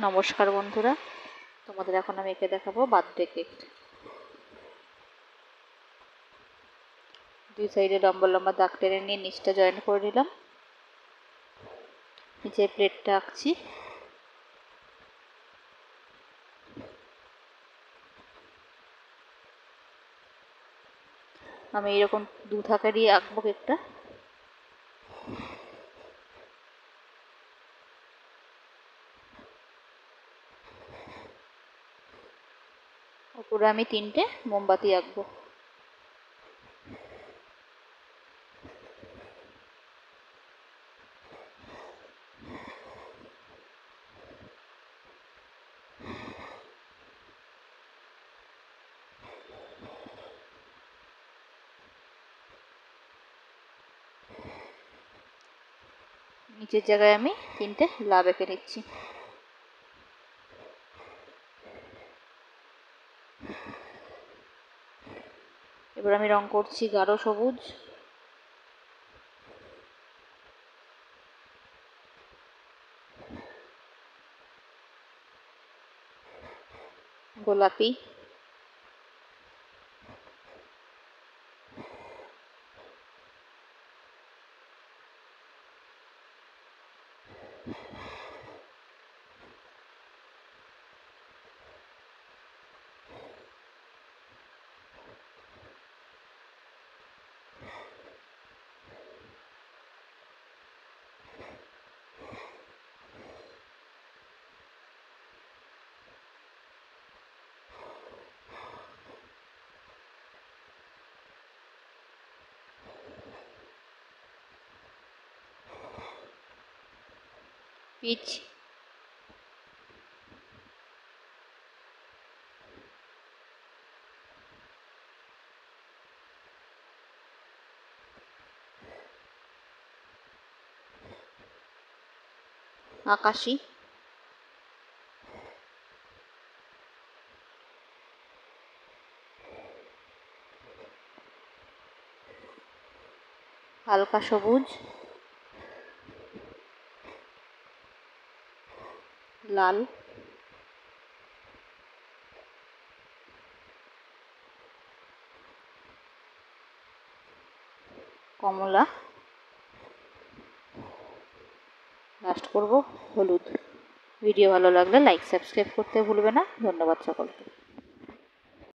নমস্কার বন্ধুরা, তোমাদের এখন আমি এঁকে দেখাবো বার্থডে কেক। দুই সাইডে লম্বা লম্বা দাগ টেনে নিয়ে নিচটা জয়েন করে নিলাম। নিচে প্লেটটা আঁকছি। আমি এরকম দু থাকা দিয়ে আঁকবো কেকটা। উপরে আমি 3টে মোমবাতি আঁকবো। নিচের জায়গায় আমি 3টে লাভ এঁকে নিচ্ছি। এবার আমি রং করছি গাঢ় সবুজ, গোলাপি, পিচ, আকাশি, হালকা সবুজ, লাল, কমলা, লাস্ট করব হলুদ। ভিডিও ভালো লাগলে লাইক সাবস্ক্রাইব করতে ভুলবে না। ধন্যবাদ সকলকে।